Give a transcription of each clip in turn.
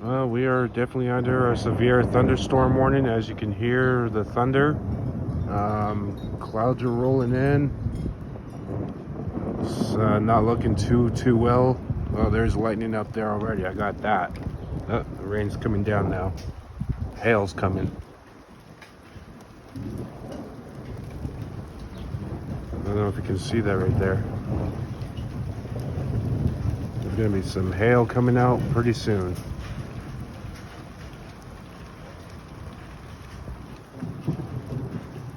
We are definitely under a severe thunderstorm warning. As you can hear the thunder, clouds are rolling in. It's not looking too well. Oh, there's lightning up there already. I got that. The rain's coming down now. Hail's coming. I don't know if you can see that right there. There's gonna be some hail coming out pretty soon.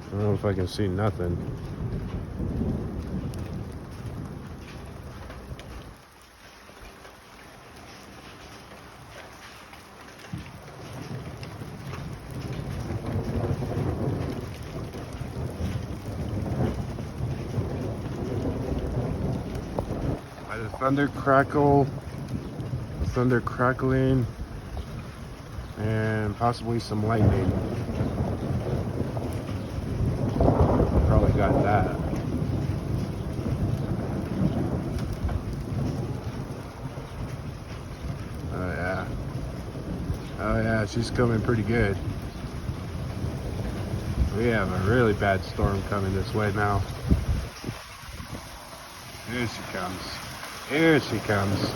I don't know if I can see nothing. By the thunder crackling, and possibly some lightning. Probably got that. Oh yeah. Oh yeah, she's coming pretty good. We have a really bad storm coming this way now. Here she comes. Here she comes.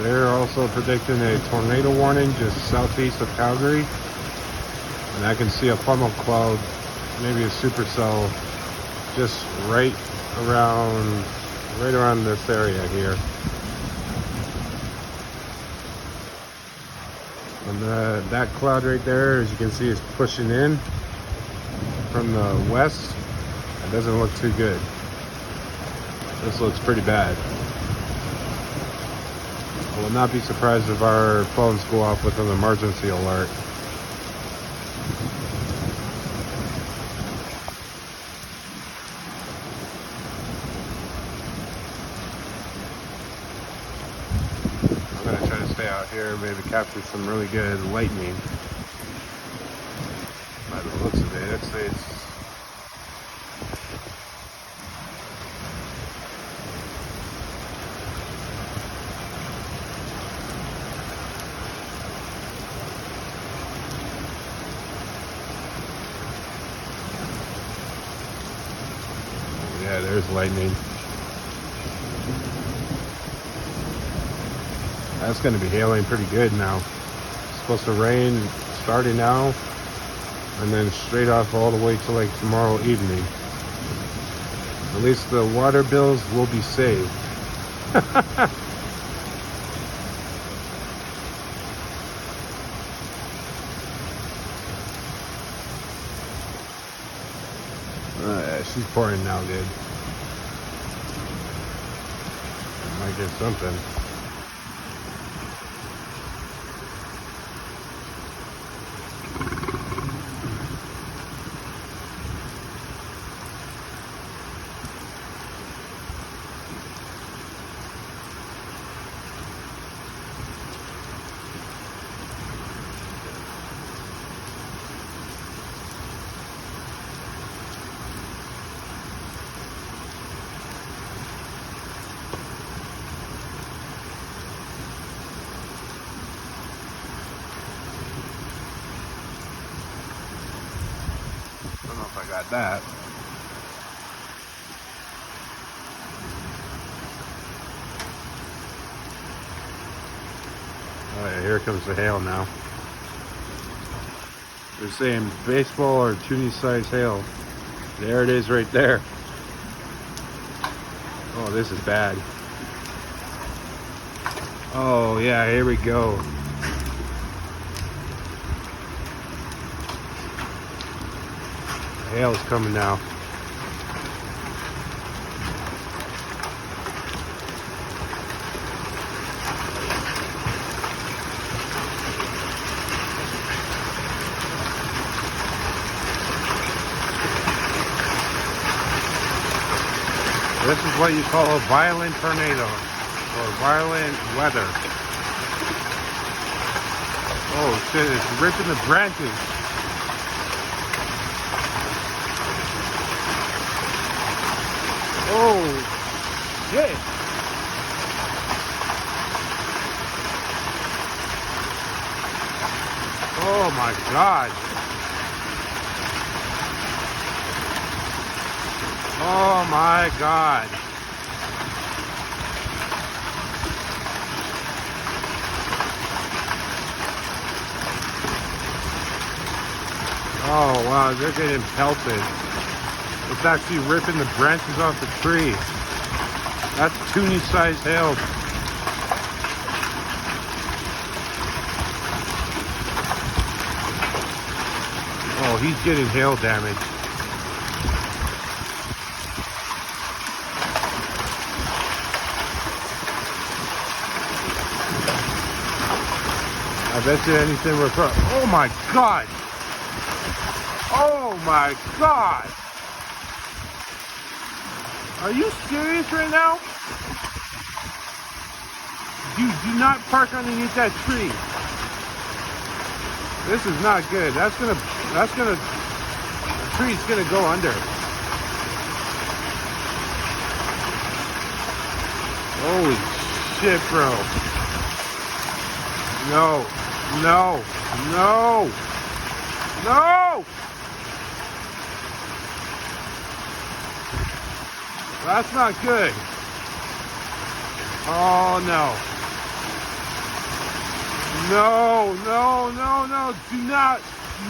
They're also predicting a tornado warning just southeast of Calgary. And I can see a funnel cloud, maybe a supercell, just right around this area here. And that cloud right there, as you can see, is pushing in from the west. It doesn't look too good. This looks pretty bad. I will not be surprised if our phones go off with an emergency alert. I'm going to try to stay out here, maybe capture some really good lightning. By the looks of it, it's yeah, there's lightning. That's going to be hailing pretty good now. It's supposed to rain starting now, and then straight off all the way to like tomorrow evening. At least the water bills will be saved. She's pouring now, dude. Might get something. I don't know if I got that. Oh yeah, here comes the hail now. They're saying baseball or toonie size hail. There it is right there. Oh, this is bad. Oh yeah, here we go. Hail's coming now. This is what you call a violent tornado or violent weather. Oh shit, it's ripping the branches. Oh shit. Oh my god. Oh my god. Oh wow, they're getting pelted. It's actually ripping the branches off the tree. That's toonie sized hail. Oh, he's getting hail damage. I bet you anything will cross. Oh my god! Oh my god! Are you serious right now? You do not park underneath that tree. This is not good. The tree's gonna go under. Holy shit, bro. No, no, no, no! That's not good. Oh no. No, no, no, no, do not,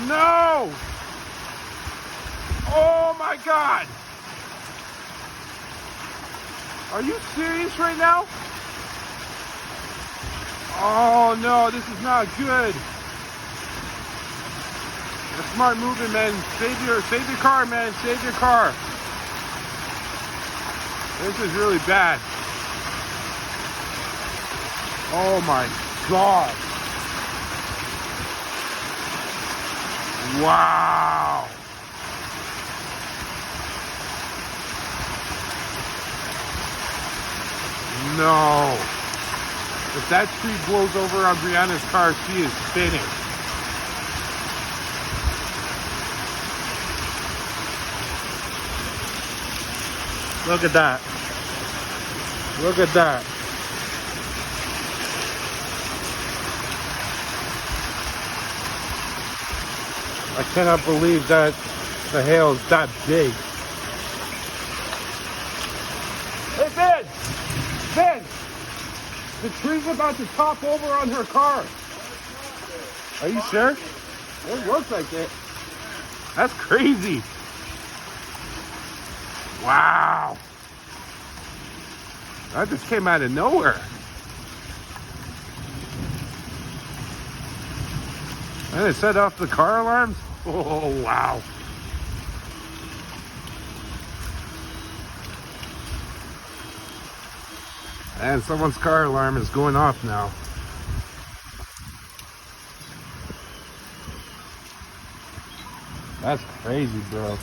no! Oh my god! Are you serious right now? Oh no, this is not good. That's smart moving, man. Save your car, man. Save your car. This is really bad. Oh my god. Wow. No. If that tree blows over on Brianna's car, she is finished. Look at that. Look at that. I cannot believe that the hail is that big. Hey, Ben! Ben! The tree's about to top over on her car. Are you sure? It looks like it. That's crazy. Wow. That just came out of nowhere. And it set off the car alarms? Oh, wow. And someone's car alarm is going off now. That's crazy, bro.